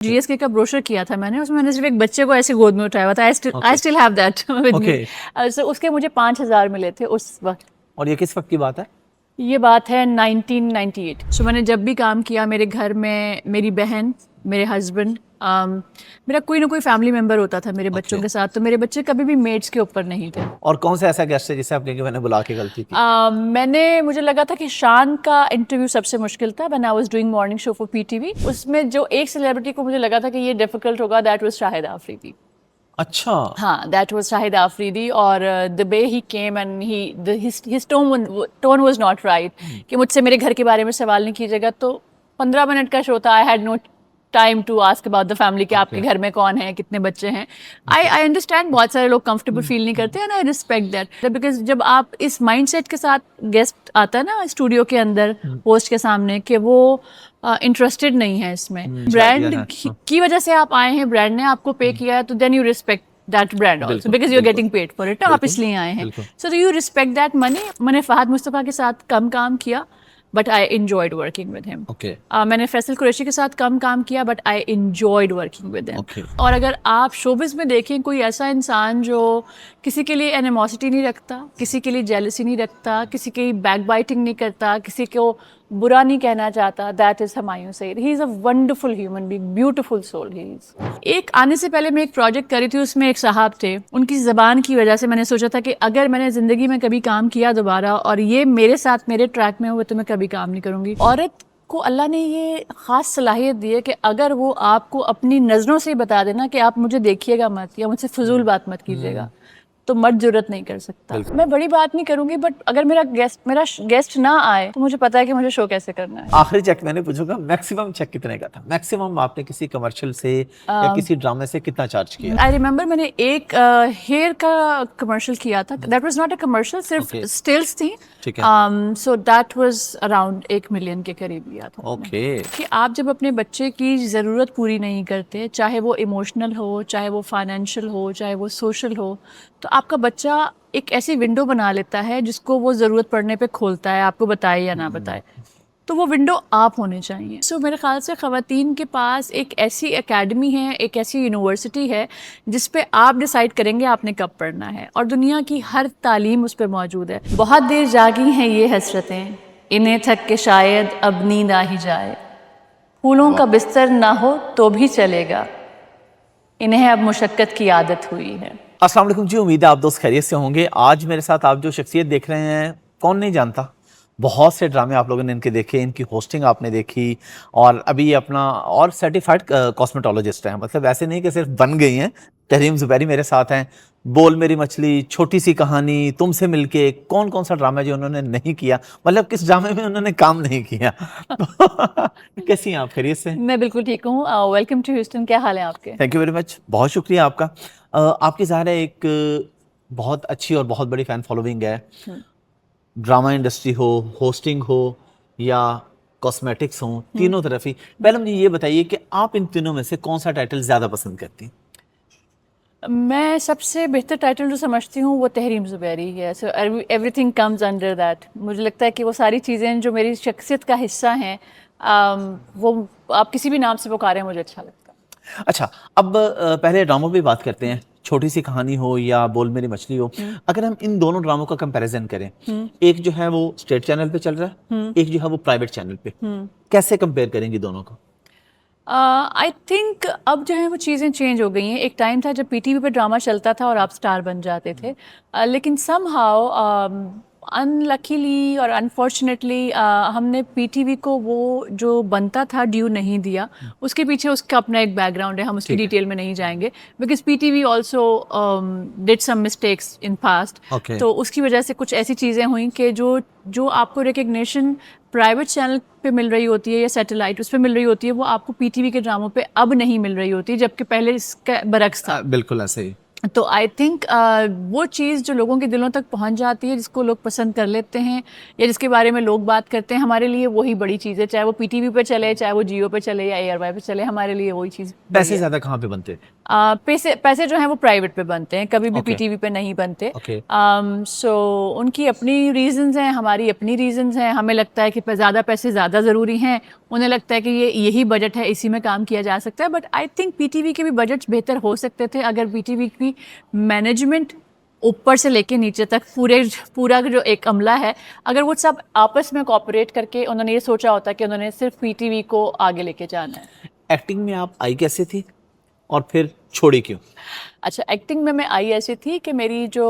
GSK का brochure किया था मैंने, उसमें मैंने सिर्फ एक बच्चे को ऐसे गोद में उठाया हुआ था। I still have that with me. So उसके मुझे 5,000 मिले थे उस वक्त। और ये किस वक्त की बात है? ये बात है 1998। सो मैंने जब भी काम किया, मेरे घर में मेरी बहन, मेरे हस्बैंड, मेरा कोई ना कोई फैमिली मेम्बर होता था मेरे बच्चों के साथ, तो मेरे बच्चे कभी भी मेड्स के ऊपर नहीं थे। और कौन सा ऐसा गेस्ट है जिसे आपने कि मैंने बुला के गलती की? मुझे लगा था कि शान का इंटरव्यू सबसे मुश्किल था when I was doing morning show for PTV. उसमें जो एक सेलिब्रिटी को मुझे लगा था कि ये डिफिकल्ट होगा, दैट वाज शाहिद आफरीदी। अच्छा। हाँ, दैट वाज शाहिद आफरीदी। और the way he came and his tone was not right कि मुझसे मेरे घर के बारे में सवाल नहीं कीजिएगा। तो 15 मिनट का शो था, I had no time to ask about the family कि आपके घर में कौन है, कितने बच्चे हैं। आई अंडरस्टैंड बहुत सारे लोग कंफर्टेबल फील नहीं करते and I respect that, because जब आप इस माइंडसेट के साथ गेस्ट आता है ना स्टूडियो के अंदर होस्ट के सामने कि वो इंटरेस्टेड नहीं है इसमें, ब्रांड की वजह से आप आए हैं, ब्रांड ने आपको पे किया है, तो then you respect that brand also because you are getting paid for it. आप इसलिए आए हैं, so you respect that money. मैंने फहद मुस्तफ़ा के साथ कम काम किया but I enjoyed working with him. मैंने फैसल कुरैशी के साथ कम काम किया but I enjoyed working with him. और अगर आप शोबिज़ में देखें कोई ऐसा इंसान जो किसी के लिए एनिमोसिटी नहीं रखता, किसी के लिए जेलसी नहीं रखता, किसी की बैक बाइटिंग नहीं करता, किसी को बुरा नहीं कहना चाहता, that is Humayun Saeed. He is a wonderful human being, beautiful soul he is. एक आने से पहले मैं एक प्रोजेक्ट करी थी, उसमें एक साहब थे, उनकी ज़बान की वजह से मैंने सोचा था कि अगर मैंने ज़िंदगी में कभी काम किया दोबारा और ये मेरे साथ मेरे ट्रैक में हुए तो मैं कभी काम नहीं करूँगी। औरत को अल्लाह ने ये ख़ास सलाहियत दी है कि अगर वो आपको अपनी नज़रों से बता देना कि आप मुझे देखिएगा मत या मुझसे फजूल बात मत कीजिएगा, तो मर्द जुर्रत नहीं कर सकता। मैं बड़ी बात नहीं करूंगी बट अगर मेरा गेस्ट ना आए तो मुझे पता है कि मुझे शो कैसे करना है। आखिरी चेक मैंने पूछूंगा, मैक्सिमम चेक कितने का था? मैक्सिमम आपने किसी कमर्शियल से या किसी ड्रामे से कितना चार्ज किया? आई रिमेंबर मैंने एक हेयर का कमर्शियल किया था, that was not a commercial, सिर्फ स्टिल्स थी। ठीक है। So that was around 1 million के करीब लिया था। ओके। कि आप जब अपने बच्चे की ज़रूरत पूरी नहीं करते, चाहे वो इमोशनल हो, चाहे वो फाइनेंशियल हो, चाहे वो सोशल हो, तो आपका बच्चा एक ऐसी विंडो बना लेता है जिसको वो ज़रूरत पड़ने पे खोलता है, आपको बताए या ना बताए। तो वो विंडो आप होने चाहिए। सो मेरे ख्याल से ख़वातीन के पास एक ऐसी एकेडमी है, एक ऐसी यूनिवर्सिटी है जिस पे आप डिसाइड करेंगे आपने कब पढ़ना है, और दुनिया की हर तालीम उस पर मौजूद है। बहुत देर जागी हैं ये हसरतें, इन्हें थक के शायद अब नींद आ ही जाए, फूलों का बिस्तर ना हो तो भी चलेगा, इन्हें अब मुशक्क़त की आदत हुई है। अस्सलाम वालेकुम जी, उम्मीद है आप दोस्त खैरियत से होंगे। आज मेरे साथ आप जो शख्सियत देख रहे हैं, कौन नहीं जानता, बहुत से ड्रामे आप लोगों ने इनके देखे, इनकी होस्टिंग आपने देखी, और अभी ये अपना और सर्टिफाइड कॉस्मेटोलॉजिस्ट हैं। मतलब ऐसे नहीं कि सिर्फ बन गई हैं। तहरीम ज़ुबैरी मेरे साथ हैं, बोल मेरी मछली, छोटी सी कहानी, तुमसे मिलके, कौन कौन सा ड्रामा जो उन्होंने नहीं किया, मतलब किस ड्रामे में उन्होंने काम नहीं किया। कैसी हैं आप? खैरियत से? मैं बिल्कुल ठीक हूँ। Welcome to Houston. क्या हाल है आपके? थैंक यू वेरी मच, बहुत शुक्रिया आपका। आपकी ज़ाहिर है एक बहुत अच्छी और बहुत बड़ी फ़ैन फॉलोइंग है। ड्रामा इंडस्ट्री हो, होस्टिंग हो या कॉस्मेटिक्स हो, तीनों तरफ ही। पहले मुझे ये बताइए कि आप इन तीनों में से कौन सा टाइटल ज़्यादा पसंद करती हैं? मैं सबसे बेहतर टाइटल जो समझती हूँ वो तहरीम ज़ुबैरी है। So everything comes under that. मुझे लगता है कि वो सारी चीज़ें जो मेरी शख्सियत का हिस्सा हैं, वो आप किसी भी नाम से पुकारें मुझे अच्छा लगता है। अच्छा, अब पहले ड्रामों पे बात करते हैं। छोटी सी कहानी हो या बोल मेरी मछली हो, अगर हम इन दोनों ड्रामों का कंपैरिजन करें, एक जो है वो स्टेट चैनल पे चल रहा है, एक जो है वो प्राइवेट चैनल पे, कैसे कंपेयर करेंगे दोनों को? आई थिंक अब जो है वो चीज़ें चेंज हो गई हैं। एक टाइम था जब पीटीवी पे ड्रामा चलता था और आप स्टार बन जाते थे, लेकिन समहाउ अनलकीली और अनफॉर्चुनेटली हमने पीटीवी को वो जो बनता था ड्यू नहीं दिया। उसके पीछे उसका अपना एक बैकग्राउंड है, हम उसकी डिटेल में नहीं जाएंगे, because PTV also did some mistakes in past. तो उसकी वजह से कुछ ऐसी चीज़ें हुई कि जो आपको रिकग्निशन प्राइवेट चैनल पे मिल रही होती है या सैटेलाइट उस पे मिल रही होती है, वो आपको पीटीवी के ड्रामों पे अब नहीं मिल रही होती, जबकि पहले इसका बरक्स था। बिल्कुल ऐसे ही। तो आई थिंक वो चीज़ जो लोगों के दिलों तक पहुंच जाती है, जिसको लोग पसंद कर लेते हैं या जिसके बारे में लोग बात करते हैं, हमारे लिए वही बड़ी चीज़ है। चाहे वो पीटीवी पे चले, चाहे वो जियो पे चले या एयरवाई पे चले, हमारे लिए वही चीज़। पैसे ज़्यादा कहाँ पे बनते हैं? पैसे जो हैं वो प्राइवेट पे बनते हैं, कभी भी पीटीवी पे नहीं बनते। सो उनकी अपनी रीजंस हैं, हमारी अपनी रीजंस हैं। हमें लगता है कि ज़्यादा पैसे ज़्यादा ज़रूरी हैं, उन्हें लगता है कि ये यही बजट है, इसी में काम किया जा सकता है। बट आई थिंक पीटीवी के भी बजट्स बेहतर हो सकते थे अगर पीटीवी की मैनेजमेंट ऊपर से लेके नीचे तक पूरा जो एक अमला है, अगर वो सब आपस में कोऑपरेट करके उन्होंने ये सोचा होता कि उन्होंने सिर्फ पीटीवी को आगे लेके जाना है। एक्टिंग में आप आई कैसे थी और फिर छोड़ी क्यों? अच्छा, एक्टिंग में मैं आई ऐसी थी कि मेरी जो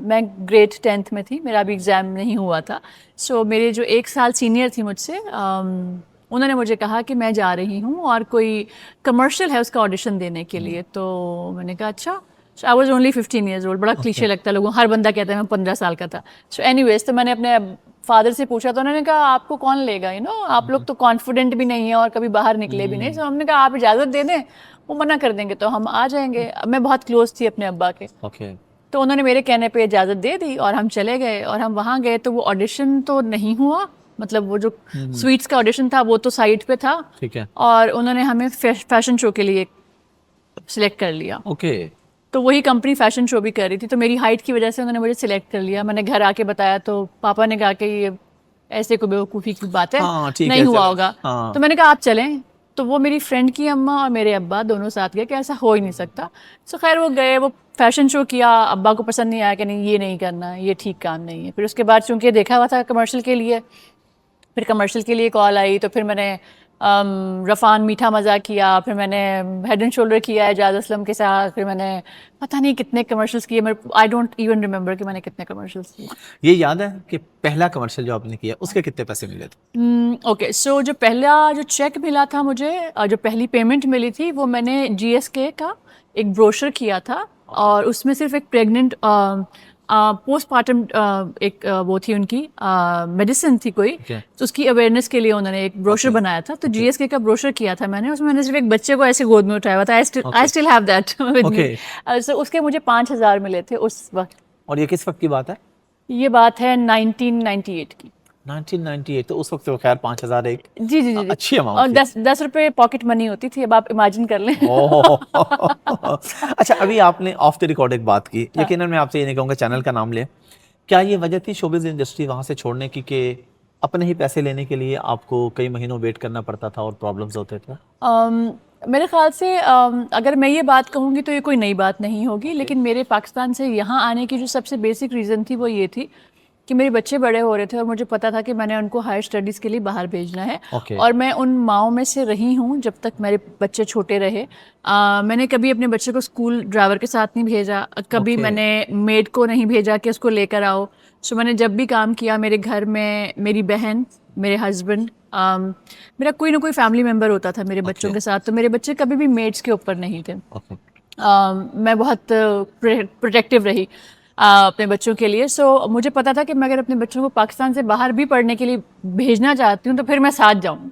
मैं ग्रेड 10th में थी, मेरा अभी एग्ज़ाम नहीं हुआ था। सो मेरे जो 1 साल सीनियर थी मुझसे, उन्होंने मुझे कहा कि मैं जा रही हूँ और कोई कमर्शियल है उसका ऑडिशन देने के लिए। तो मैंने कहा अच्छा। So I was only 15 years old. बड़ा क्लीशे लगता है लोगों, हर बंदा कहता है मैं 15 साल का था। सो एनीवेज, तो मैंने अपने फादर से पूछा तो उन्होंने कहा आपको कौन लेगा, आप लोग तो कॉन्फिडेंट भी नहीं है और कभी बाहर निकले भी नहीं। सो हमने कहा आप इजाज़त दे दें, वो मना कर देंगे तो हम आ जाएंगे। मैं बहुत क्लोज थी अपने अब्बा के। तो उन्होंने मेरे कहने पे इजाज़त दे दी और हम चले गए। और हम वहाँ गए तो वो ऑडिशन तो नहीं हुआ, मतलब वो जो स्वीट्स का ऑडिशन था वो तो साइट पे था। ठीक है। और उन्होंने हमें फैशन शो के लिए सिलेक्ट कर लिया। तो वही कंपनी फैशन शो भी कर रही थी, तो मेरी हाइट की वजह से उन्होंने मुझे सिलेक्ट कर लिया। मैंने घर आके बताया तो पापा ने कहा कि ये ऐसे कोई बेवकूफ़ी की बात है, नहीं हुआ होगा। तो मैंने कहा आप चलें। तो वो मेरी फ्रेंड की अम्मा और मेरे अब्बा दोनों साथ गए कि ऐसा हो ही नहीं सकता। सो खैर वो गए, वो फैशन शो किया। अब्बा को पसंद नहीं आया कि नहीं ये नहीं करना, ये ठीक काम नहीं है। फिर उसके बाद चूँकि देखा हुआ था कमर्शियल के लिए, फिर कमर्शियल के लिए कॉल आई तो फिर मैंने रफ़ान मीठा मज़ा किया, फिर मैंने हेड एंड शोल्डर किया एजाज असलम के साथ, फिर मैंने पता नहीं कितने कमर्शियल्स किए, मेरे आई डोंट इवन रिमेंबर कि मैंने कितने कमर्शियल्स किए। ये याद है कि पहला कमर्शियल जो आपने किया उसके कितने पैसे मिले थे? ओके, सो जो पहला जो चेक मिला था मुझे, जो पहली पेमेंट मिली थी वो मैंने जीएसके का एक ब्रोशर किया था। और उसमें सिर्फ एक प्रेग्नेंट पोस्टमार्टम एक वो थी उनकी मेडिसिन थी कोई, तो उसकी अवेयरनेस के लिए उन्होंने एक ब्रोशर बनाया था। तो जीएसके का ब्रोशर किया था मैंने, उसमें मैंने सिर्फ एक बच्चे को ऐसे गोद में उठाया हुआ था। I still have that with me. So उसके मुझे 5,000 मिले थे उस वक्त। और ये किस वक्त की बात है? ये बात है 1998 की। 1998, तो उस वक्त तो खैर 5,000 एक जी अच्छी अमाउंट और 10 रुपए पॉकेट मनी होती थी, अब आप इमेजिन कर लें। अच्छा, अभी आपने ऑफ द रिकॉर्ड एक बात की, यकीनन मैं आपसे ये नहीं कहूँगा चैनल का नाम ले, क्या ये वजह थी शोबिज़ इंडस्ट्री वहाँ से छोड़ने की कि अपने ही पैसे लेने के लिए आपको कई महीनों वेट करना पड़ता था और प्रॉब्लम्स होते थे? मेरे ख्याल से अगर मैं ये बात कहूँगी तो ये कोई नई बात नहीं होगी, लेकिन मेरे पाकिस्तान से यहाँ आने की जो सबसे बेसिक रीज़न थी वो ये थी कि मेरे बच्चे बड़े हो रहे थे और मुझे पता था कि मैंने उनको हायर स्टडीज़ के लिए बाहर भेजना है। और मैं उन माँओं में से रही हूँ जब तक मेरे बच्चे छोटे रहे। मैंने कभी अपने बच्चे को स्कूल ड्राइवर के साथ नहीं भेजा, कभी मैंने मेड को नहीं भेजा कि उसको लेकर आओ। सो मैंने जब भी काम किया मेरे घर में मेरी बहन, मेरे हस्बैंड, मेरा कोई ना कोई फैमिली मेम्बर होता था मेरे बच्चों के साथ। तो मेरे बच्चे कभी भी मेड्स के ऊपर नहीं थे। मैं बहुत प्रोटेक्टिव रही अपने बच्चों के लिए। सो मुझे पता था कि मैं अगर अपने बच्चों को पाकिस्तान से बाहर भी पढ़ने के लिए भेजना चाहती हूँ तो फिर मैं साथ जाऊँ।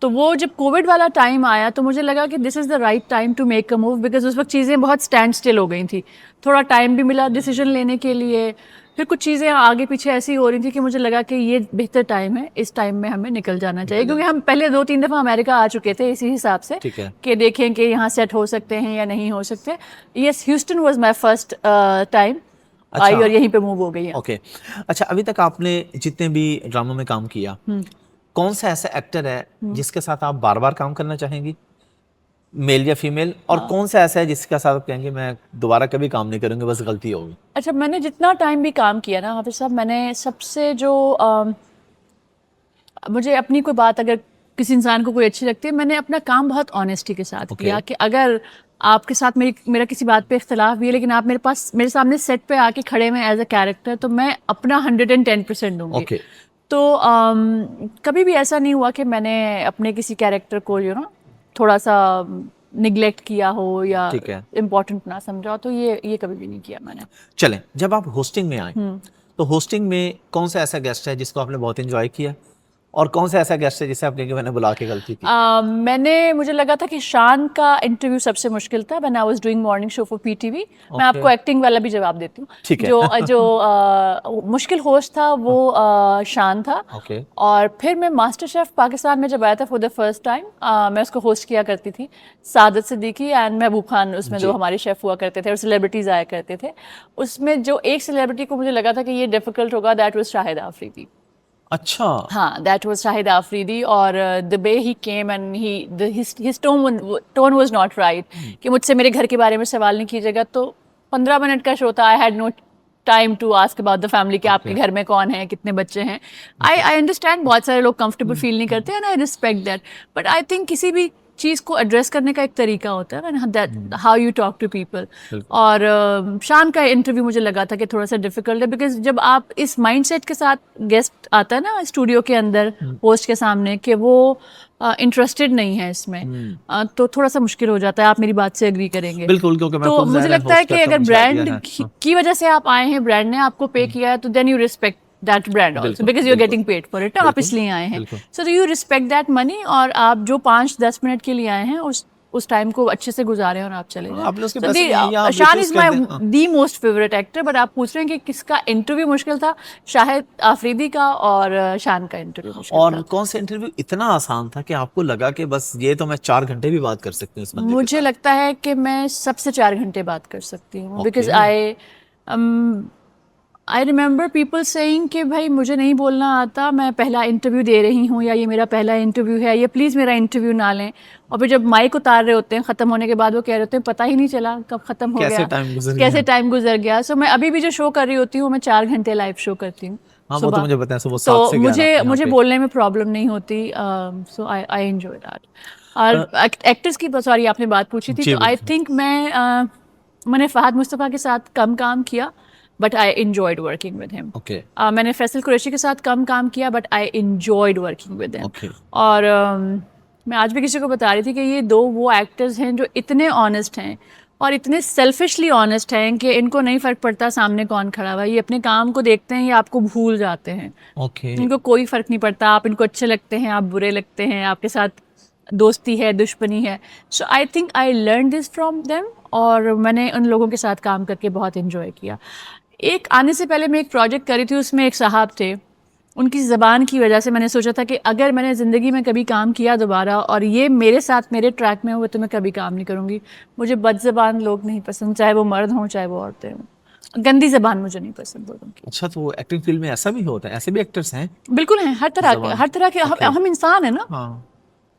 तो वो जब कोविड वाला टाइम आया तो मुझे लगा कि this is the right time to make a move, because उस वक्त चीज़ें बहुत स्टैंड स्टिल हो गई थी। थोड़ा टाइम भी मिला डिसीजन लेने के लिए, फिर कुछ चीज़ें आगे पीछे ऐसी हो रही थी कि मुझे लगा कि ये बेहतर टाइम है, इस टाइम में हमें निकल जाना चाहिए। क्योंकि हम पहले 2-3 दफ़ा अमेरिका आ चुके थे इसी हिसाब से कि देखें कि यहाँ सेट हो सकते हैं या नहीं हो सकते। Yes, Houston was my first time I और यहीं पे मूव हो गई है। ओके, अच्छा, अभी तक आपने जितने भी ड्रामों में काम किया, कौन सा ऐसा एक्टर है जिसके साथ आप बार बार काम करना चाहेंगी, मेल या फीमेल? और कौन सा ऐसा है जिसके साथ आप कहेंगे मैं दोबारा कभी काम नहीं करूंगी, बस गलती होगी? अच्छा, मैंने जितना टाइम भी काम किया ना हाफिज साहब, मैंने सबसे जो मुझे अपनी कोई बात अगर किसी इंसान को कोई अच्छी लगती है, मैंने अपना काम बहुत ऑनेस्टी के साथ किया कि अगर आपके साथ मेरा किसी बात पे इख्तलाफ भी है लेकिन आप मेरे सामने सेट पे आके खड़े हैं एज अ कैरेक्टर, तो मैं अपना 110% दूंगी। तो कभी भी ऐसा नहीं हुआ कि मैंने अपने किसी कैरेक्टर को थोड़ा सा निगलेक्ट किया हो या इम्पोर्टेंट ना समझा हो, तो ये कभी भी नहीं किया मैंने। चलें, जब आप होस्टिंग में आए तो होस्टिंग में कौन सा ऐसा गेस्ट है जिसको आपने बहुत एंजॉय किया, और कौन सा ऐसा गेस्ट है जिसे आपने कि मैंने बुला के गलती की? मुझे लगा था कि शान का इंटरव्यू सबसे मुश्किल था when I was doing morning show for PTV. मैं आपको एक्टिंग वाला भी जवाब देती हूँ। जो मुश्किल होस्ट था वो शान था। और फिर मैं मास्टर शेफ पाकिस्तान में जब आया था फॉर द फर्स्ट टाइम, मैं उसको होस्ट किया करती थी, सादत सिद्दीकी एंड महबूब खान, उसमें दो हमारे शेफ हुआ करते थे और सेलिब्रिटीज आया करते थे। उसमें जो एक सेलिब्रिटी को मुझे लगा था कि ये डिफिकल्ट होगा, दैट वाज शाहिद आफरीदी। अच्छा, हाँ, that was शाहिद आफरीदी और the way he came and his tone was not right कि मुझसे मेरे घर के बारे में सवाल नहीं कीजिएगा। तो 15 मिनट का शो था, I had no time to ask about the family कि आपके घर में कौन है, कितने बच्चे हैं। I understand बहुत सारे लोग comfortable फील नहीं करते and I respect that, but I think किसी भी चीज़ को एड्रेस करने का एक तरीका होता है ना, that how you talk to people. और शान का इंटरव्यू मुझे लगा था कि थोड़ा सा डिफिकल्ट है, बिकॉज जब आप इस माइंडसेट के साथ गेस्ट आता है ना स्टूडियो के अंदर होस्ट के सामने कि वो इंटरेस्टेड नहीं है इसमें, तो थोड़ा सा मुश्किल हो जाता है। आप मेरी बात से एग्री करेंगे? बिल्कुल, क्योंकि मैं तो खुद मुझे ज़ाहिर लगता है होस्ट कि करता अगर हूँ, ब्रांड शायद, हाँ। की वजह से आप आए हैं, ब्रांड ने आपको पे किया है, तो then you respect that brand also because you are getting paid for it. आप इसलिए आए हैं, so you respect that money, और आप जो 5-10 मिनट के लिए आए हैं उस टाइम को अच्छे से गुजारे और आप चले जाए। शान is my the most favourite actor, but आप पूछ रहे हैं कि किसका इंटरव्यू मुश्किल था? शाहिद आफरीदी का और शान का इंटरव्यू मुश्किल और था। कौन सा इंटरव्यू इतना आसान था कि आपको लगा कि बस ये तो मैं 4 घंटे भी बात कर सकती हूँ इस बंदे के मुझे साथ? लगता है कि मैं सबसे 4 घंटे बात कर सकती हूँ, because I remember people saying कि भाई मुझे नहीं बोलना आता, मैं पहला इंटरव्यू दे रही हूँ, या ये मेरा पहला इंटरव्यू है, ये प्लीज़ मेरा इंटरव्यू ना लें। और फिर जब माइक उतार रहे होते हैं ख़त्म होने के बाद, वो कह रहे होते हैं पता ही नहीं चला कब ख़त्म हो कैसे गया, कैसे टाइम गुजर गया। सो मैं अभी भी जो शो कर रही होती हूँ, मैं 4 घंटे लाइव शो करती हूँ। हाँ, वो तो मुझे बताया, सुबह 7 तो से 11 मुझे बोलने में प्रॉब्लम नहीं होती, सो आई एंजॉय दैट। और एक्टर्स की, सॉरी आपने बात पूछी थी, तो आई थिंक मैंने फहद मुस्तफ़ा के साथ कम काम किया, but I enjoyed working with him. Okay, मैंने फैसल कुरैशी के साथ कम काम किया, but I enjoyed working with him. Okay. और मैं आज भी किसी को बता रही थी कि ये दो वो एक्टर्स हैं जो इतने ऑनेस्ट हैं और इतने सेल्फिशली ऑनेस्ट हैं कि इनको नहीं फ़र्क पड़ता सामने कौन खड़ा हुआ है। ये अपने काम को देखते हैं, ये आपको भूल जाते हैं। ओके, इनको कोई फ़र्क नहीं पड़ता, आप इनको अच्छे लगते हैं, आप बुरे लगते हैं, आपके साथ दोस्ती है, दुश्मनी है। So I think I learn this from them, और मैंने उन लोगों के साथ काम करके बहुत इन्जॉय किया। एक आने से पहले मैं एक प्रोजेक्ट करी थी, उसमें एक साहब थे, उनकी ज़बान की वजह से मैंने सोचा था कि अगर मैंने ज़िंदगी में कभी काम किया दोबारा और ये मेरे साथ मेरे ट्रैक में हुए, तो मैं कभी काम नहीं करूँगी। मुझे बदज़बान लोग नहीं पसंद, चाहे वो मर्द हों चाहे वो औरतें हों। गंदी ज़बान मुझे नहीं पसंद लोगों की। अच्छा, तो एक्टिंग फील्ड में ऐसा भी होता है? ऐसे भी एक्टर्स हैं? बिल्कुल हैं, हर तरह के हम इंसान हैं ना, हाँ।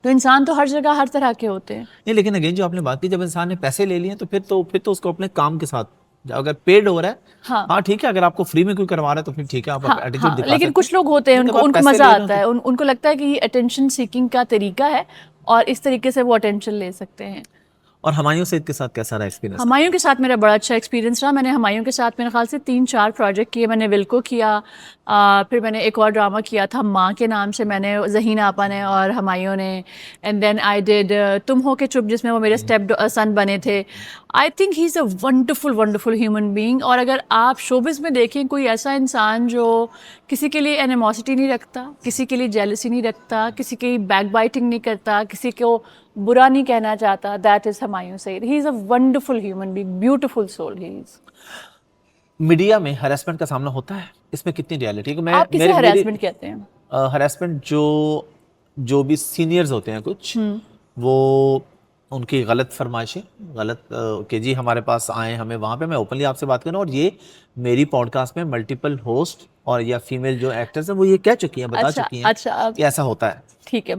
तो इंसान तो हर जगह हर तरह के होते हैं। नहीं, लेकिन अगेन जो आपने बात की, जब इंसान ने पैसे ले लिए तो फिर तो उसको अपने काम के साथ, अगर पेड हो रहा है, हाँ ठीक है, अगर आपको फ्री में कोई करवा रहा है तो फिर ठीक है, आप एटीट्यूड दिखा लेकिन कुछ लोग होते हैं, उनको मजा आता है, उनको लगता है कि ये अटेंशन सीकिंग का तरीका है और इस तरीके से वो अटेंशन ले सकते हैं। और हुमायूं सईद के साथ कैसा रहा एक्सपीरियंस? हुमायूं के साथ मेरा बड़ा अच्छा एक्सपीरियंस रहा। मैंने हुमायूं के साथ मेरे ख्याल से 3-4 प्रोजेक्ट किए। मैंने विल्को किया, फिर मैंने एक और ड्रामा किया था माँ के नाम से, मैंने ज़हीन आपा ने और हुमायूं ने, एंड देन आई डिड तुम हो के चुप, जिसमें वो मेरे स्टेप सन बने थे। I think he is a wonderful human being. और अगर आप शोबिज़ में देखें कोई ऐसा इंसान जो किसी के लिए एनिमोसिटी नहीं रखता, किसी के लिए जेलसी नहीं रखता, किसी की बैक बाइटिंग नहीं करता, किसी को बुरा नहीं कहना चाहता, that is Humayun Saeed. He is a wonderful human being, beautiful soul he is. Media में हरासमेंट का सामना होता है, इसमें कितनी रियलिटी है? आप किसे हरासमेंट कहते हैं? हरासमेंट जो भी सीनियर्स होते हैं कुछ, वो उनकी गलत फरमाइशें, गलत कि जी हमारे पास आए, हमें वहाँ पे, मैं ओपनली आपसे बात करूँ, और ये मेरी पॉडकास्ट में मल्टीपल होस्ट और या फीमेल जो एक्टर्स हैं वो ये कह चुकी हैं, बता चुकी हैं कि ऐसा होता है। ठीक है,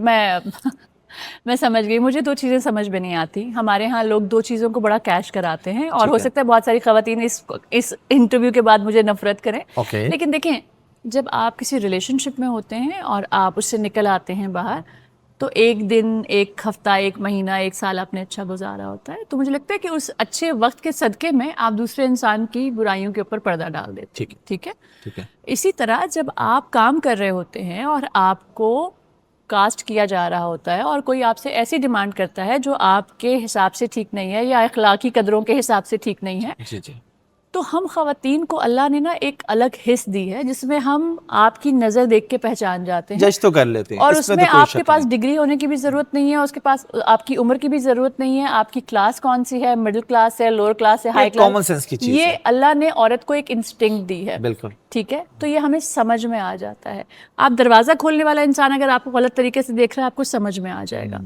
मैं समझ गई। मुझे 2 चीज़ें समझ में नहीं आती। हमारे यहाँ लोग 2 चीज़ों को बड़ा कैश कराते हैं, और हो सकता है बहुत सारी ख़वातीन इस इंटरव्यू के बाद मुझे नफरत करें। लेकिन देखें, जब आप किसी रिलेशनशिप में होते हैं और आप उससे निकल आते हैं बाहर, तो एक दिन, एक हफ्ता, एक महीना, एक साल आपने अच्छा गुजारा होता है, तो मुझे लगता है कि उस अच्छे वक्त के सदक़े में आप दूसरे इंसान की बुराइयों के ऊपर पर्दा डाल देते हैं। ठीक है। इसी तरह जब आप काम कर रहे होते हैं और आपको कास्ट किया जा रहा होता है और कोई आपसे ऐसी डिमांड करता है जो आपके हिसाब से ठीक नहीं है या अखलाकी कदरों के हिसाब से ठीक नहीं है, जी। तो हम ख़वातीन को अल्लाह ने ना एक अलग हिस्स दी है, जिसमें हम आपकी नज़र देख के पहचान जाते हैं, जज तो कर लेते हैं, और उसमें आपके पास डिग्री होने की भी ज़रूरत नहीं है, उसके पास आपकी उम्र की भी ज़रूरत नहीं है, आपकी क्लास कौन सी है, मिडिल क्लास है, लोअर क्लास है, हाई क्लास, कॉमन सेंस की चीज़ ये अल्लाह ने औरत को एक इंस्टिंक्ट दी है। बिल्कुल ठीक है, तो ये हमें समझ में आ जाता है। आप दरवाज़ा खोलने वाला इंसान अगर आपको गलत तरीके से देख रहा है, आपको समझ में आ जाएगा।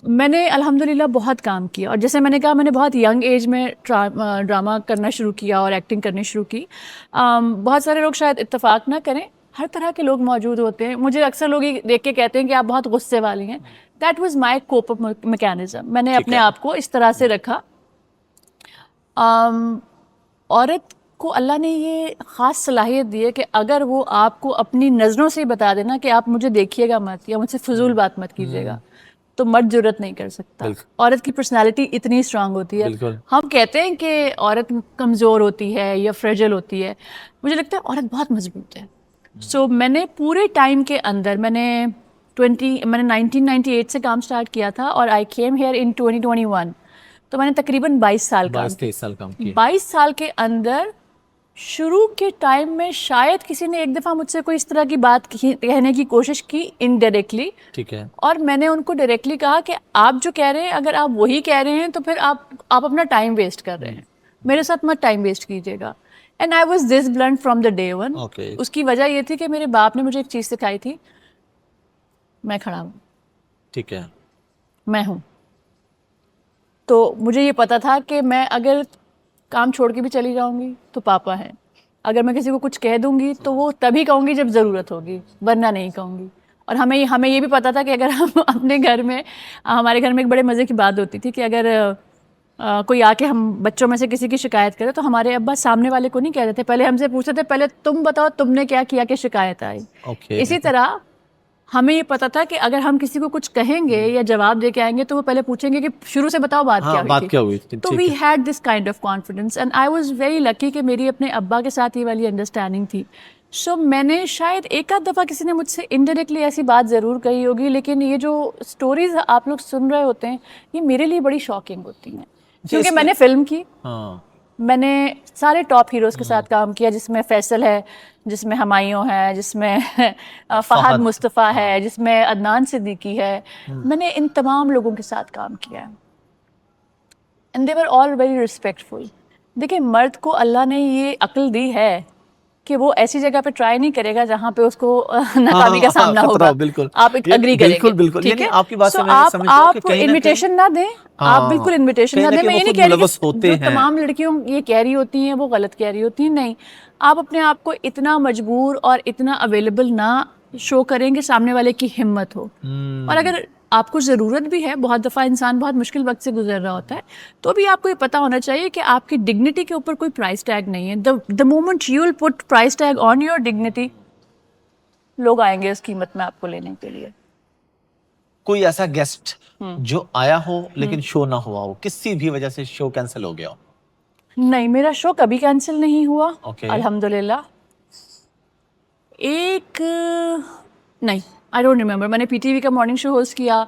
मैंने अल्हम्दुलिल्लाह बहुत काम किया, और जैसे मैंने कहा, मैंने बहुत यंग एज में ड्रामा करना शुरू किया और एक्टिंग करनी शुरू की। बहुत सारे लोग शायद इत्तेफाक ना करें, हर तरह के लोग मौजूद होते हैं। मुझे अक्सर लोग ये देख के कहते हैं कि आप बहुत गुस्से वाली हैं। That was my cope up mechanism. मैंने अपने आप को इस तरह से रखा। औरत को अल्लाह ने ये ख़ास सलाहियत दी है कि अगर वो आपको अपनी नज़रों से ही बता देना कि आप मुझे देखिएगा मत या मुझसे फजूल बात मत कीजिएगा, तो मर्द जुर्रत नहीं कर सकता। औरत की पर्सनालिटी इतनी स्ट्रांग होती है। हम कहते हैं कि औरत कमज़ोर होती है या फ्रेजल होती है, मुझे लगता है औरत बहुत मजबूत है। सो मैंने पूरे टाइम के अंदर मैंने 1998 से काम स्टार्ट किया था और आई केम हेयर इन 2021, तो मैंने तकरीबन 22 साल काम किया। 22 साल के अंदर शुरू के टाइम में शायद किसी ने एक दफ़ा मुझसे कोई इस तरह की बात कहने की कोशिश की इनडायरेक्टली, ठीक है, और मैंने उनको डायरेक्टली कहा कि आप जो कह रहे हैं अगर आप वही कह रहे हैं तो फिर आप अपना टाइम वेस्ट कर रहे हैं, मेरे साथ मत टाइम वेस्ट कीजिएगा। And I was this blunt from the day one. उसकी वजह ये थी कि मेरे बाप ने मुझे एक चीज़ सिखाई थी, मैं खड़ा हूँ, ठीक है, मैं हूँ। तो मुझे ये पता था कि मैं अगर काम छोड़ के भी चली जाऊंगी तो पापा हैं, अगर मैं किसी को कुछ कह दूंगी तो वो तभी कहूंगी जब ज़रूरत होगी, वरना नहीं कहूंगी। और हमें ये भी पता था कि अगर हम अपने घर में, हमारे घर में एक बड़े मज़े की बात होती थी कि अगर कोई आके हम बच्चों में से किसी की शिकायत करे तो हमारे अब्बा सामने वाले को नहीं कहते थे, पहले हमसे पूछते थे पहले तुम बताओ तुमने क्या किया कि शिकायत आई। इसी तरह हमें ये पता था कि अगर हम किसी को कुछ कहेंगे या जवाब दे के आएंगे तो वो पहले पूछेंगे कि शुरू से बताओ बात क्या हुई थी। तो we had this kind of confidence and I was very lucky कि मेरी अपने अब्बा के साथ ये वाली अंडरस्टैंडिंग थी। सो मैंने शायद एक आध दफ़ा किसी ने मुझसे इनडायरेक्टली ऐसी बात ज़रूर कही होगी, लेकिन ये जो स्टोरीज आप लोग सुन रहे होते हैं ये मेरे लिए बड़ी शॉकिंग होती हैं, क्योंकि मैंने फिल्म की, मैंने सारे टॉप हीरोज़ के साथ काम किया, जिसमें फैसल है, जिसमें हमायूं है, जिसमें फहद मुस्तफ़ा है, जिसमें अदनान सिद्दीकी है। मैंने इन तमाम लोगों के साथ काम किया है and they were all very respectful. देखिए, मर्द को अल्लाह ने ये अक्ल दी है कि वो ऐसी जगह पे ट्राई नहीं करेगा जहाँ पे उसको नाकामी का सामना होगा। बिल्कुल, आप एग्री करेंगे, बिल्कुल, ठीक है? आपकी बात से मैं समझता हूं कि आप इनविटेशन ना दें, आप बिल्कुल इनविटेशन ना दें। मैं ये नहीं कह रही कि जो तमाम लड़कियों ये कह रही होती हैं वो गलत कह रही होती हैं, नहीं, आप अपने आप को इतना मजबूर और इतना अवेलेबल ना शो करें कि सामने वाले की हिम्मत हो। और अगर आपको ज़रूरत भी है, बहुत दफ़ा इंसान बहुत मुश्किल वक्त से गुजर रहा होता है, तो भी आपको ये पता होना चाहिए कि आपकी डिग्निटी के ऊपर कोई प्राइस टैग नहीं है। The moment you will put price tag on your dignity, लोग आएंगे उस कीमत में आपको लेने के लिए। कोई ऐसा गेस्ट जो आया हो लेकिन शो ना हुआ हो, किसी भी वजह से शो कैंसिल हो गया हो? नहीं, मेरा शो कभी कैंसिल नहीं हुआ, अल्हम्दुलिल्लाह। नहीं, आई डोंट रिमेंबर। मैंने पीटीवी का मॉर्निंग शो होस्ट किया,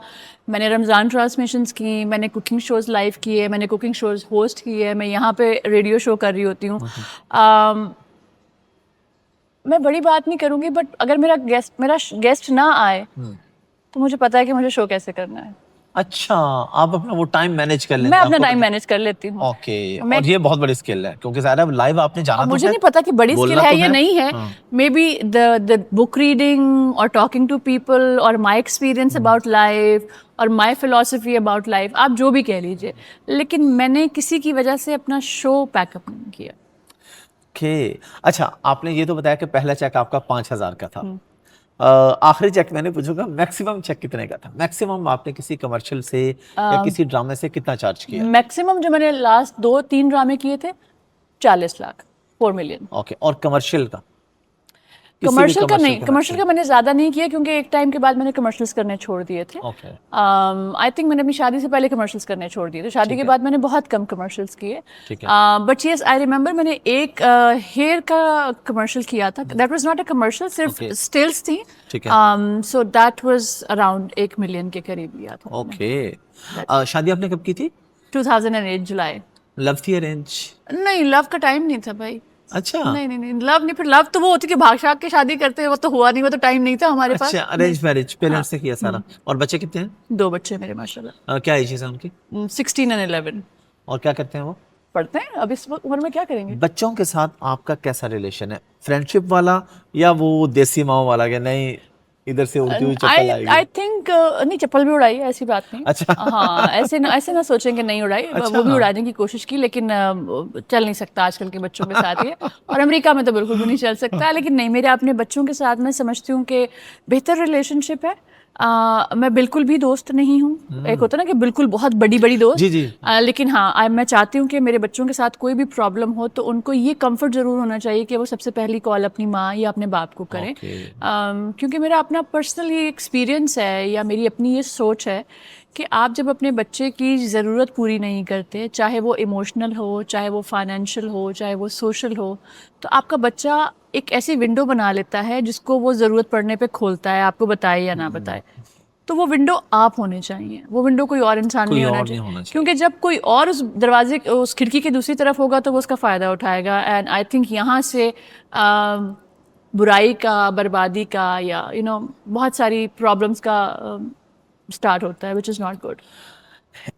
मैंने रमज़ान ट्रांसमिशंस की, मैंने कुकिंग शोज़ लाइव किए, मैंने कुकिंग शोज़ होस्ट किए, मैं यहाँ पे रेडियो शो कर रही होती हूँ। मैं बड़ी बात नहीं करूँगी, बट अगर मेरा गेस्ट ना आए तो मुझे पता है कि मुझे शो कैसे करना है। अच्छा, आप अपना वो टाइम मैनेज कर लेते हैं? मैं अपना टाइम मैनेज कर लेती हूँ। ओके, और ये बहुत बड़ी स्किल है, क्योंकि ज़ाहिर है लाइव आपने जाना, मुझे नहीं पता कि बड़ी स्किल है या नहीं है। May be the book reading और टॉकिंग टू पीपल और माई एक्सपीरियंस अबाउट लाइफ और माई फिलोसफी अबाउट लाइफ, आप जो भी कह लीजिए, लेकिन मैंने किसी की वजह से अपना शो पैकअप नहीं किया। ओके, अच्छा, आपने ये तो बताया कि पहला चेक आपका 5,000 का था। आखिरी चेक मैंने पूछूंगा, मैक्सिमम चेक कितने का था? मैक्सिमम आपने किसी कमर्शियल से या किसी ड्रामे से कितना चार्ज किया? मैक्सिमम जो मैंने लास्ट 2-3 ड्रामे किए थे 40 लाख, 4 मिलियन। ओके, और कमर्शियल का? कमर्शियल का नहीं, कमर्शियल का मैंने ज़्यादा नहीं किया, क्योंकि एक टाइम के बाद मैंने कमर्शियल्स करने छोड़ दिए थे। आई थिंक मैंने अपनी शादी से पहले कमर्शियल्स करने छोड़ दिए थे, शादी के बाद मैंने बहुत कम कमर्शियल्स किए। बट यस, आई रिमेंबर मैंने एक हेयर का कमर्शियल किया था, that was not a commercial, सिर्फ स्टिल्स थी। So that was around 1 million के करीब लिया था। ओके, शादी आपने कब की थी? 2008 जुलाई। लव थी अरेंज? नहीं, लव का टाइम नहीं था भाई। अच्छा, नहीं, लव नहीं। फिर लव तो वो होती कि भाग शाग के शादी करते हैं, वो तो हुआ नहीं, वो तो टाइम नहीं था हमारे पास। अच्छा, अरेंज मैरिज, पेरेंट्स से किया सारा। और बच्चे कितने हैं? 2 बच्चे मेरे माशाल्लाह। क्या एजेस है उनकी? 16 and 11। और क्या करते हैं वो? पढ़ते हैं। अब इस उम्र में क्या करेंगे? बच्चों के साथ आपका कैसा रिलेशन है? फ्रेंडशिप वाला या वो देसी माँ वाला? कि नहीं इधर से उड़ती हुई चप्पल आएगी। आई थिंक नहीं, चप्पल भी उड़ाई है, ऐसी बात नहीं। अच्छा। हाँ, ऐसे ना सोचें कि नहीं उड़ाई, अच्छा, वो भी हाँ। उड़ाने की कोशिश की, लेकिन चल नहीं सकता आजकल के बच्चों के साथ ये, और अमेरिका में तो बिल्कुल भी नहीं चल सकता। लेकिन नहीं, मेरे अपने बच्चों के साथ मैं समझती हूँ कि बेहतर रिलेशनशिप है। मैं बिल्कुल भी दोस्त नहीं हूँ, एक होता है ना कि बिल्कुल बहुत बड़ी बड़ी दोस्त। जी, जी। लेकिन हाँ, मैं चाहती हूँ कि मेरे बच्चों के साथ कोई भी प्रॉब्लम हो तो उनको ये कंफर्ट जरूर होना चाहिए कि वो सबसे पहली कॉल अपनी माँ या अपने बाप को करें। क्योंकि मेरा अपना पर्सनल ये एक्सपीरियंस है या मेरी अपनी ये सोच है कि आप जब अपने बच्चे की ज़रूरत पूरी नहीं करते, चाहे वो इमोशनल हो, चाहे वो फाइनेंशियल हो, चाहे वो सोशल हो, तो आपका बच्चा एक ऐसी विंडो बना लेता है जिसको वो ज़रूरत पड़ने पे खोलता है, आपको बताए या ना बताए। तो वो विंडो आप होने चाहिए, वो विंडो कोई और इंसान कोई नहीं और होना नहीं चाहिए, होना चाहिए। क्योंकि जब कोई और उस दरवाजे उस खिड़की के दूसरी तरफ होगा तो वो उसका फ़ायदा उठाएगा। एंड आई थिंक यहाँ से बुराई का, बर्बादी का, या बहुत सारी प्रॉब्लम्स का स्टार्ट होता है, which is not good.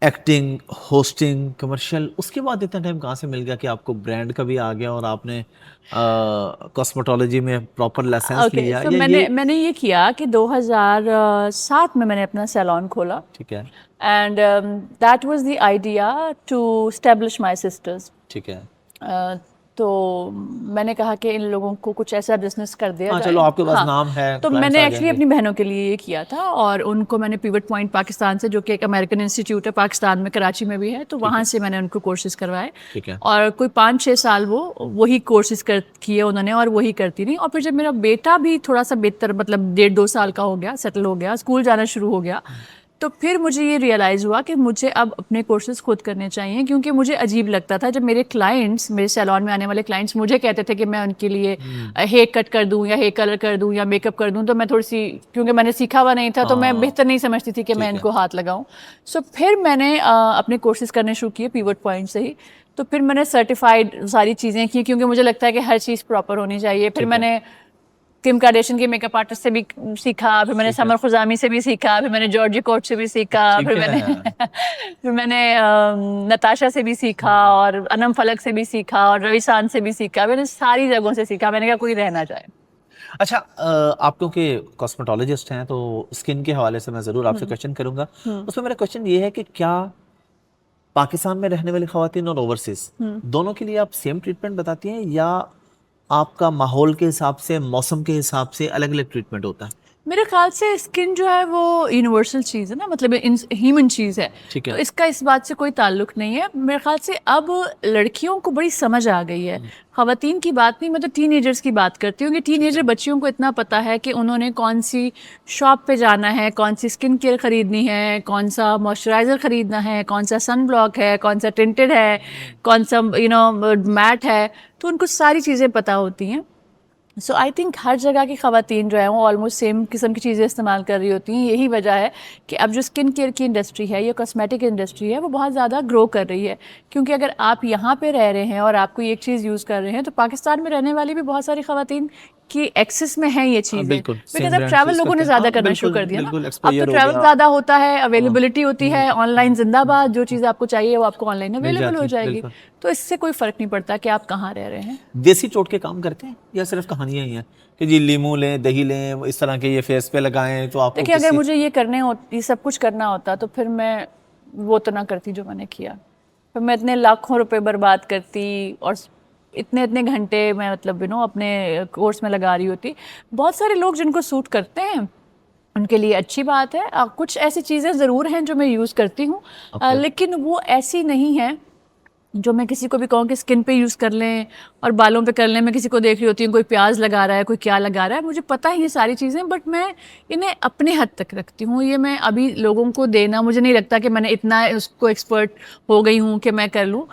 Acting, hosting, commercial, उसके बाद इतना टाइम कहाँ से मिल गया कि आपको ब्रांड का भी आ गया और आपने कॉस्मेटोलॉजी में प्रॉपर लाइसेंस ओके, लिया, सो या ये? मैंने ये किया कि 2007 में मैंने अपना सैलून खोला। ठीक है, and that was the idea to establish my sisters. ठीक है। तो मैंने कहा कि इन लोगों को कुछ ऐसा बिजनेस कर दिया हाँ, जाए। चलो आपके पास हाँ, नाम है, तो क्लाइंट्स मैंने आ एक्चुअली जाएंगे। अपनी बहनों के लिए ये किया था, और उनको मैंने पिवट पॉइंट पाकिस्तान से, जो कि एक अमेरिकन इंस्टीट्यूट है पाकिस्तान में, कराची में भी है, तो वहाँ से मैंने उनको कोर्सेज करवाए। ठीक है। और कोई 5-6 साल वो वही कोर्सेज किए उन्होंने, और वही करती रही। और फिर जब मेरा बेटा भी थोड़ा सा बेहतर, मतलब 1.5-2 साल का हो गया, सेटल हो गया, स्कूल जाना शुरू हो गया, तो फिर मुझे ये रियलाइज़ हुआ कि मुझे अब अपने कोर्सेज खुद करने चाहिए। क्योंकि मुझे अजीब लगता था जब मेरे क्लाइंट्स, मेरे सैलून में आने वाले क्लाइंट्स मुझे कहते थे कि मैं उनके लिए हेयर कट कर दूं या हेयर कलर कर दूं या मेकअप कर दूं, तो मैं थोड़ी सी, क्योंकि मैंने सीखा हुआ नहीं था, तो मैं बेहतर नहीं समझती थी कि मैं इनको हाथ लगाऊं। सो फिर मैंने अपने कोर्सेज करने शुरू किए पिवट पॉइंट से ही। तो फिर मैंने सर्टिफाइड सारी चीज़ें की, क्योंकि मुझे लगता है कि हर चीज़ प्रॉपर होनी चाहिए। फिर मैंने किम कार्दाशियन के मेकअप आर्टिस्ट से भी सीखा, फिर मैंने समर खुजामी से भी सीखा, फिर मैंने जॉर्जी कोट से भी सीखा, फिर मैंने फिर मैंने नताशा से भी सीखा, और अनम फलक से भी सीखा, और रविसान से भी सीखा। मैंने सारी जगहों से सीखा। मैंने कहा कोई रह ना जाए। अच्छा, आप क्योंकि कॉस्मेटोलॉजिस्ट हैं तो स्किन के हवाले से मैं ज़रूर आपसे क्वेश्चन करूंगा। उसमें मेरा क्वेश्चन ये है कि क्या पाकिस्तान में रहने वाली ख़वातीन और ओवरसीज दोनों के लिए आप सेम ट्रीटमेंट बताती हैं, या आपका माहौल के हिसाब से, मौसम के हिसाब से अलग अलग ट्रीटमेंट होता है? मेरे ख्याल से स्किन जो है वो यूनिवर्सल चीज़ है ना, मतलब ह्यूमन चीज़ है। ठीक है। तो इसका इस बात से कोई ताल्लुक नहीं है। मेरे ख्याल से अब लड़कियों को बड़ी समझ आ गई है, ख़वातीन की बात नहीं, मैं तो टीनेजर्स की बात करती हूँ कि टीनेजर बच्चियों को इतना पता है कि उन्होंने कौन सी शॉप पे जाना है, कौन सी स्किन केयर ख़रीदनी है, कौन सा मॉइस्चराइज़र ख़रीदना है, कौन सा सन ब्लॉक है, कौन सा टिंटेड है, कौन सा मैट है। तो उनको सारी चीज़ें पता होती हैं। सो आई थिंक हर जगह की ख़वातीन जो है वो ऑलमोस्ट सेम किस्म की चीज़ें इस्तेमाल कर रही होती हैं। यही वजह है कि अब जो स्किन केयर की इंडस्ट्री है, या कॉस्मेटिक इंडस्ट्री है, वो बहुत ज़्यादा ग्रो कर रही है। क्योंकि अगर आप यहाँ पे रह रहे हैं और आप कोई एक चीज़ यूज़ कर रहे हैं, तो पाकिस्तान में रहने वाली भी बहुत सारी ख़वातीन की एक्सेस में है ये चीज़ें। बिल्कुल, बिकॉज अब ट्रैवल लोगों ने ज़्यादा करना शुरू कर दिया ना। अब तो एक्सपोजर हो ट्रैवल गया। ज़्यादा होता है, अवेलेबिलिटी होती है, ऑनलाइन जिंदाबाद, जो चीज़ आपको चाहिए वो आपको ऑनलाइन अवेलेबल हो जाएगी। बिल्कुल। तो इससे कोई फ़र्क नहीं पड़ता कि आप कहाँ रह रहे हैं। देसी टोटके काम करते हैं या सिर्फ कहानियां ही हैं कि जी लीमू लें, दही लें, इस तरह के ये फेस पे लगाएं तो आपको देखिए, अगर मुझे ये सब कुछ करना होता तो फिर मैं वो तो ना करती जो मैंने किया। फिर मैं इतने लाखों रुपए बर्बाद करती, और इतने इतने घंटे मैं, मतलब अपने कोर्स में लगा रही होती। बहुत सारे लोग जिनको सूट करते हैं उनके लिए अच्छी बात है। कुछ ऐसी चीज़ें ज़रूर हैं जो मैं यूज़ करती हूँ, लेकिन वो ऐसी नहीं है जो मैं किसी को भी कहूँ कि स्किन पे यूज़ कर लें और बालों पे कर लें। मैं किसी को देख रही होती हूँ, कोई प्याज लगा रहा है, कोई क्या लगा रहा है, मुझे पता है ये सारी चीज़ें, बट मैं इन्हें अपने हद तक रखती हूँ। ये मैं अभी लोगों को देना, मुझे नहीं लगता कि मैंने इतना उसको एक्सपर्ट हो गई हूँ कि मैं कर लूँ।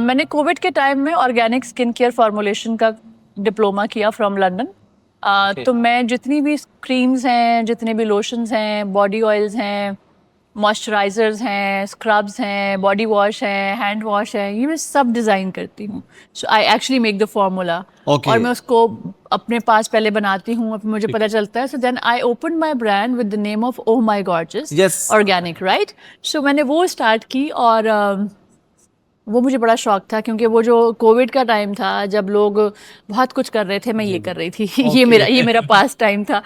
मैंने कोविड के टाइम में ऑर्गेनिक स्किन केयर फॉर्मुलेशन का डिप्लोमा किया फ्रॉम लंदन। तो मैं जितनी भी क्रीम्स हैं, जितने भी लोशंस हैं, बॉडी ऑयल्स हैं, मॉइस्चराइजर्स हैं, स्क्रब्स हैं, बॉडी वॉश हैं, हैंड वॉश है, ये मैं सब डिज़ाइन करती हूँ। So I actually make the formula, और मैं उसको अपने पास पहले बनाती हूँ, फिर मुझे पता चलता है। So then I open my brand with the name of oh my gorgeous organic, right. So मैंने वो स्टार्ट की, और वो मुझे बड़ा शौक था, क्योंकि वो जो कोविड का टाइम था जब लोग बहुत कुछ कर रहे थे, मैं ये कर रही थी। ये मेरा पास टाइम था।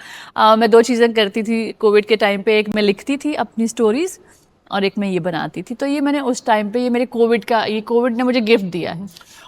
मैं दो चीज़ें करती थी कोविड के टाइम पे, एक मैं लिखती थी अपनी स्टोरीज और एक मैं ये बनाती थी। तो ये मैंने उस टाइम पे, ये कोविड ने मुझे गिफ्ट दिया है।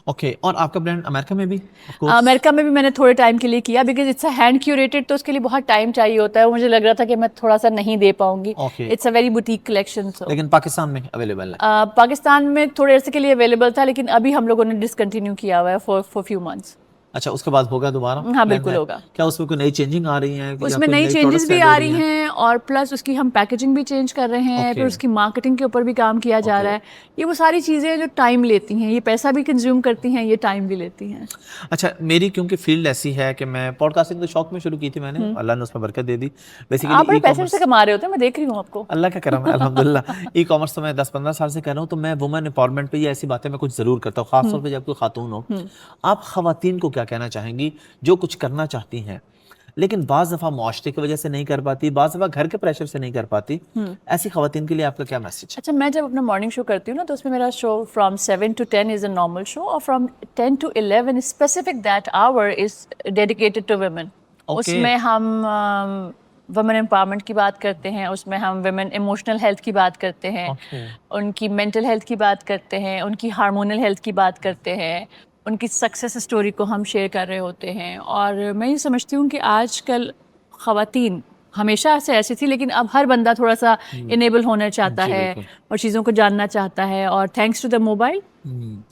ओके, और आपका ब्रांड अमेरिका में भी of course? अमेरिका में भी मैंने थोड़े टाइम के लिए किया, because it's a hand curated, तो उसके लिए बहुत टाइम चाहिए होता है। वो मुझे लग रहा था कि मैं थोड़ा सा नहीं दे पाऊंगी। Okay. It's a very boutique collection. So लेकिन पाकिस्तान में अवेलेबल है? पाकिस्तान में थोड़े अर्से के लिए अवेलेबल था, लेकिन अभी हम लोगों ने डिसकंटिन्यू किया हुआ है फॉर फ्यू मंथ्स। अच्छा, उसके बाद होगा दोबारा? हाँ Plan बिल्कुल है? होगा। क्या उसमें कोई नई चेंजिंग आ रही है या उसमें कोई नई चेंजेस products भी add आ हो रही हैं, और प्लस उसकी हम पैकेजिंग भी चेंज कर रहे हैं। Okay. फिर उसकी मार्केटिंग के ऊपर भी काम किया जा Okay. रहा है। ये वो सारी चीज़ें जो टाइम लेती हैं, ये पैसा भी कंज्यूम करती हैं, ये टाइम भी लेती हैं। अच्छा, मेरी क्योंकि फील्ड ऐसी है कि मैं पॉडकास्टिंग तो शौक में शुरू की थी मैंने, अल्लाह ने उसमें बरकत दे दी। आप बेसिकली बड़े ई पैसे कॉमर्स, से कमा रहे होते हैं, मैं देख रही हूँ आपको। अल्लाह का करम है अल्हम्दुलिल्लाह। ई कॉमर्स तो मैं 10-15 साल से कर रहा हूँ, तो मैं वुमेन एम्पावरमेंट पे ये ऐसी बातें मैं कुछ ज़रूर करता हूँ, खासतौर पे जब कोई खातून हो। आप ख़वातीन को क्या कहना चाहेंगी जो कुछ करना चाहती हैं लेकिन बाज़ दफ़ा मुआशरे की वजह से नहीं कर पाती, बाज़ दफ़ा घर के प्रेशर से नहीं कर पाती, ऐसी ख़वातीन के लिए आपका क्या मैसेज है? अच्छा, मैं जब अपना मॉर्निंग शो करती हूँ ना, तो उसमें मेरा show from 7 to 10 is a normal show, और from 10 to 11 specific that hour is dedicated to women. उसमें हम वुमेन एम्पावरमेंट की बात करते हैं, उसमें हम वुमेन इमोशनल हेल्थ की बात करते हैं, उनकी मेंटल हेल्थ की बात करते हैं, उनकी हार्मोनल हेल्थ की बात करते हैं, उनकी सक्सेस स्टोरी को हम शेयर कर रहे होते हैं। और मैं ये समझती हूँ कि आजकल ख़वातीन हमेशा से ऐसी थी, लेकिन अब हर बंदा थोड़ा सा इनेबल होना चाहता है और चीज़ों को जानना चाहता है। और थैंक्स टू द मोबाइल,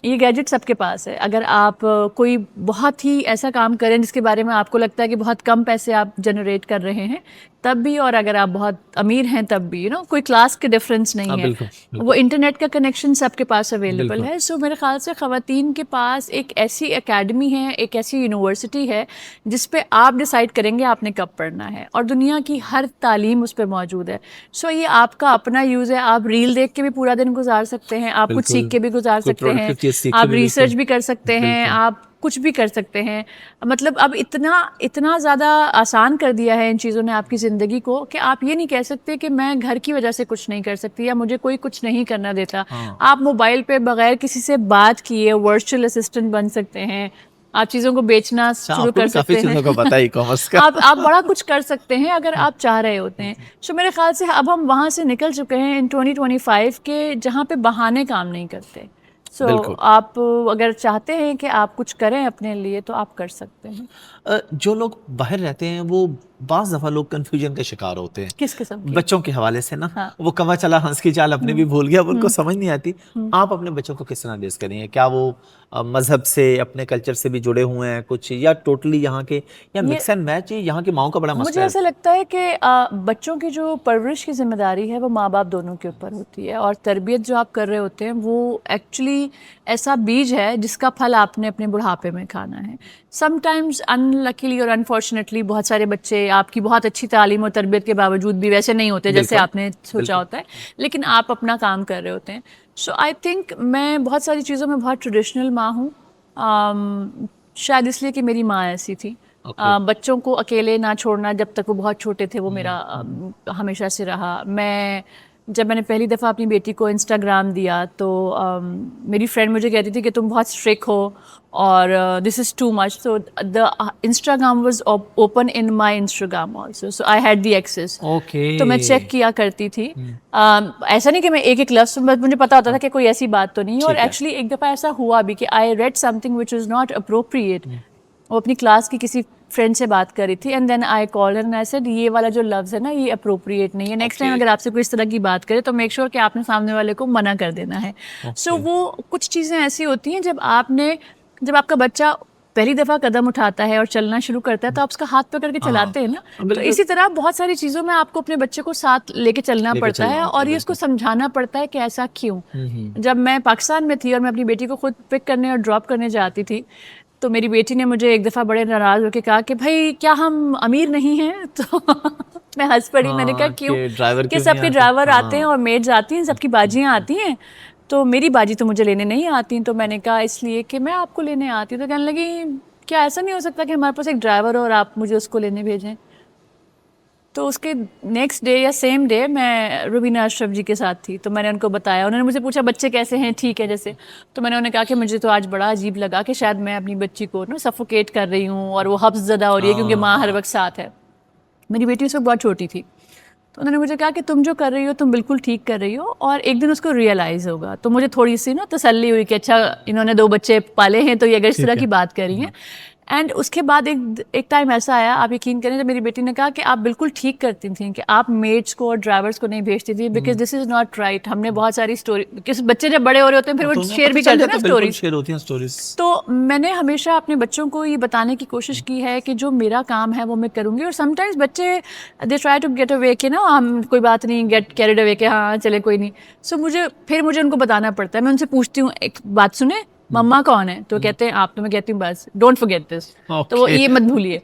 ये गैजेट सबके पास है। अगर आप कोई बहुत ही ऐसा काम करें जिसके बारे में आपको लगता है कि बहुत कम पैसे आप जनरेट कर रहे हैं, तब भी, और अगर आप बहुत अमीर हैं तब भी, कोई क्लास के डिफरेंस नहीं है। बिल्कुल, बिल्कुल। वो इंटरनेट का कनेक्शन सबके पास अवेलेबल है। सो मेरे ख्याल से ख़वातीन के पास एक ऐसी एकेडमी है, एक ऐसी यूनिवर्सिटी है जिस पे आप डिसाइड करेंगे आपने कब पढ़ना है, और दुनिया की हर तालीम उस पर मौजूद है। सो ये आपका अपना यूज़ है। आप रील देख के भी पूरा दिन गुजार सकते हैं, आप कुछ सीख के भी गुजार सकते हैं, आप रिसर्च भी कर सकते हैं, आप कुछ भी कर सकते हैं। मतलब अब इतना ज़्यादा आसान कर दिया है इन चीज़ों ने आपकी ज़िंदगी को, कि आप ये नहीं कह सकते कि मैं घर की वजह से कुछ नहीं कर सकती या मुझे कोई कुछ नहीं करना देता। आप मोबाइल पे बगैर किसी से बात किए वर्चुअल असिस्टेंट बन सकते हैं, आप चीज़ों को बेचना शुरू कर सकते हैं। चीज़ों को पता है ई-कॉमर्स का। आप बड़ा कुछ कर सकते हैं अगर आप चाह रहे होते हैं। सो मेरे ख्याल से अब हम वहाँ से निकल चुके हैं इन 2025 के, जहाँ पे बहाने काम नहीं करते। सो आप अगर चाहते हैं कि आप कुछ करें अपने लिए, तो आप कर सकते हैं। जो लोग बाहर रहते हैं वो बाज़ दफ़ा लोग कन्फ्यूजन के शिकार होते हैं। किस किस्म की? बच्चों के हवाले से ना, हाँ। वो कमा चला हंस की चाल अपने भी भूल गया, अब उनको समझ नहीं आती। आप अपने बच्चों को किस तरह रेज़ करेंगे? क्या वो मजहब से, अपने कल्चर से भी जुड़े हुए हैं कुछ, या टोटली यहाँ के, या मिक्स एंड मैच? यहाँ की माओं का बड़ा मसला मुझे है। ऐसा लगता है कि बच्चों की जो परवरिश की जिम्मेदारी है वो माँ बाप दोनों के ऊपर होती है, और तरबियत जो आप कर रहे होते हैं वो एक्चुअली ऐसा बीज है जिसका फल आपने अपने बुढ़ापे में खाना है। समटाइम्स अनलकीली और अनफॉर्चुनेटली बहुत सारे बच्चे आपकी बहुत अच्छी तालीम और तरबियत के बावजूद भी वैसे नहीं होते जैसे आपने सोचा होता है, लेकिन आप अपना काम कर रहे होते हैं। सो आई थिंक मैं बहुत सारी चीज़ों में बहुत ट्रेडिशनल माँ हूँ, शायद इसलिए कि मेरी माँ ऐसी थी। बच्चों को अकेले ना छोड़ना, जब तक वो बहुत छोटे थे, वो मेरा हमेशा से रहा। जब मैंने पहली दफ़ा अपनी बेटी को इंस्टाग्राम दिया तो मेरी फ्रेंड मुझे कहती थी कि तुम बहुत स्ट्रिक्ट हो और this is too much. So the Instagram was open in my Instagram also, so I had the access. तो मैं चेक किया करती थी। ऐसा नहीं कि मैं एक एक लफ्ज़, मुझे पता होता था कि कोई ऐसी बात तो नहीं है। और एक्चुअली एक दफ़ा ऐसा हुआ भी कि I read something which is not appropriate. वो अपनी क्लास की किसी फ्रेंड से बात कर रही थी, and then I called and I said ये वाला जो लफ्ज़ है ना, ये अप्रोप्रिएट नहीं है। नेक्स्ट टाइम अगर आपसे कोई इस तरह की बात करे तो मेक श्योर कि आपने सामने वाले को मना कर देना है। सो वो कुछ चीज़ें ऐसी होती हैं, जब आपका बच्चा पहली दफ़ा कदम उठाता है और चलना शुरू करता है तो आप उसका हाथ पकड़ के चलाते हैं ना। तो इसी तरह बहुत सारी चीज़ों में आपको अपने बच्चे को साथ लेके चलना पड़ता है, और ये उसको समझाना पड़ता है कि ऐसा क्यों। जब मैं पाकिस्तान में थी और मैं अपनी बेटी को खुद पिक करने और ड्रॉप करने जाती थी, तो मेरी बेटी ने मुझे एक दफ़ा बड़े नाराज़ होकर कहा कि भाई क्या हम अमीर नहीं हैं? तो मैं हंस पड़ी। मैंने कहा क्यों? कि सबके ड्राइवर आते हैं और मेड्स आती हैं, सबकी बाजियाँ आती हैं, तो मेरी बाजी तो मुझे लेने नहीं आती। तो मैंने कहा इसलिए कि मैं आपको लेने आती हूँ। तो कहने लगी क्या ऐसा नहीं हो सकता कि हमारे पास एक ड्राइवर हो और आप मुझे उसको लेने भेजें? तो उसके नेक्स्ट डे या सेम डे मैं रुबीना अशरफ जी के साथ थी, तो मैंने उनको बताया, उन्होंने मुझे पूछा बच्चे कैसे हैं, ठीक है जैसे, तो मैंने उन्हें कहा कि मुझे तो आज बड़ा अजीब लगा कि शायद मैं अपनी बच्ची को ना सफोकेट कर रही हूँ और वो हफ्स ज़दा हो रही है क्योंकि माँ हर वक्त साथ है। मेरी बेटी उस वक्त बहुत छोटी थी, तो उन्होंने मुझे कहा कि तुम जो कर रही हो तुम बिल्कुल ठीक कर रही हो और एक दिन उसको रियलाइज़ होगा। तो मुझे थोड़ी सी ना तसल्ली हुई कि अच्छा इन्होंने 2 बच्चे पाले हैं तो ये अगर इस तरह की बात कर रही हैं। एंड उसके बाद एक टाइम ऐसा आया, आप यकीन करें, जब मेरी बेटी ने कहा कि आप बिल्कुल ठीक करती थी कि आप मेड्स को और ड्राइवर्स को नहीं भेजती थी because this is not right. हमने बहुत सारी स्टोरी, किस बच्चे जब बड़े हो रहे होते हैं फिर वो शेयर भी करते हैं ना स्टोरीज, शेयर होती हैं स्टोरीज। तो मैंने हमेशा अपने बच्चों को ये बताने की कोशिश की है कि जो मेरा काम है वो मैं करूँगी। और समटाइम्स बच्चे they try to get away के ना हम कोई बात नहीं, गेट कैरिड अवे के हाँ चले कोई नहीं। सो मुझे उनको बताना पड़ता है। मैं उनसे पूछती हूँ एक बात सुने, मम्मा कौन है, तो कहते हैं आप, तो मैं कहती हूँ बस डोंट फॉरगेट दिस, तो वो ये मत भूलिए।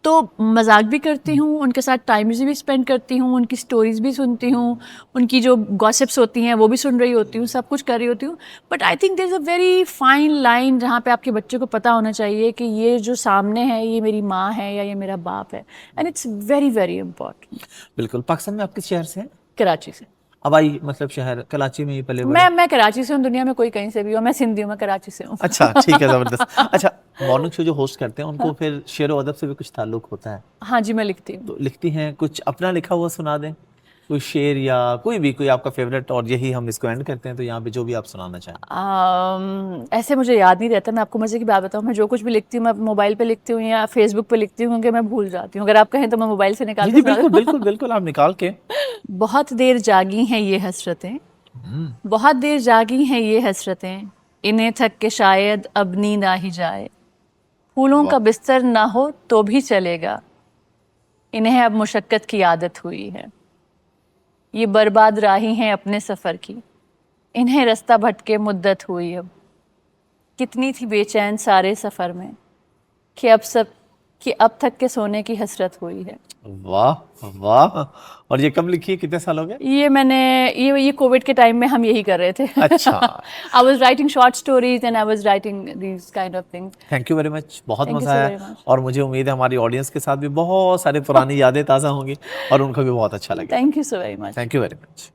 तो मजाक भी करती हूँ उनके साथ, टाइम भी स्पेंड करती हूँ, उनकी स्टोरीज भी सुनती हूँ, उनकी जो गॉसिप्स होती हैं वो भी सुन रही होती हूँ, सब कुछ कर रही होती हूँ। But I think there is a very fine line जहाँ पे आपके बच्चे को पता होना चाहिए कि ये जो सामने है ये मेरी माँ है या ये मेरा बाप है, and it's very very important. बिल्कुल। पाकिस्तान में आप किस शहर से हैं? कराची से। अब आई मतलब शहर कराची में ही पले बड़े? मैं कराची से हूँ, दुनिया में कोई कहीं से भी हो, मैं सिंधी हूँ, मैं कराची से हूँ। अच्छा ठीक है, जबरदस्त। अच्छा, मॉर्निंग शो जो होस्ट करते हैं उनको फिर शेर व अदब से भी कुछ ताल्लुक होता है? हाँ जी, मैं लिखती हूँ। तो लिखती हैं, कुछ अपना लिखा हुआ सुना दें, कोई शेर या कोई आपका फेवरेट, और यही हम इसको एंड करते हैं, तो यहाँ पे जो भी आप सुनाना चाहें। ऐसे मुझे याद नहीं रहता। मैं आपको मज़े की बात बताऊँ, मैं जो कुछ भी लिखती हूँ मैं मोबाइल पे लिखती हूँ या फेसबुक पे लिखती हूँ क्योंकि मैं भूल जाती हूँ। अगर आप कहें तो मैं मोबाइल से निकाल जी के सुना बिल्कुल दूँ। बिल्कुल बिल्कुल, आप निकाल के। बहुत देर जागी हैं ये हसरतें, बहुत देर जागी हैं ये हसरतें, इन्हें थक के शायद अब नींद आ ही जाए। फूलों का बिस्तर ना हो तो भी चलेगा, इन्हें अब मुशक्कत की आदत हुई है। ये बर्बाद राही हैं अपने सफ़र की, इन्हें रास्ता भटके मुद्दत हुई अब। कितनी थी बेचैन सारे सफ़र में कि अब थक के सोने की हसरत हुई है। वाह वाह। और ये कब लिखी है, कितने साल हो गए? ये मैंने ये कोविड के टाइम में हम यही कर रहे थे। अच्छा। I was writing short stories and I was writing these kind of things. Thank you very much, बहुत Thank you मजा so आया। very much. और मुझे उम्मीद है हमारी ऑडियंस के साथ भी बहुत सारी पुरानी यादें ताज़ा होंगी और उनको भी बहुत अच्छा लगेगा। Thank you so very much. Thank you very much.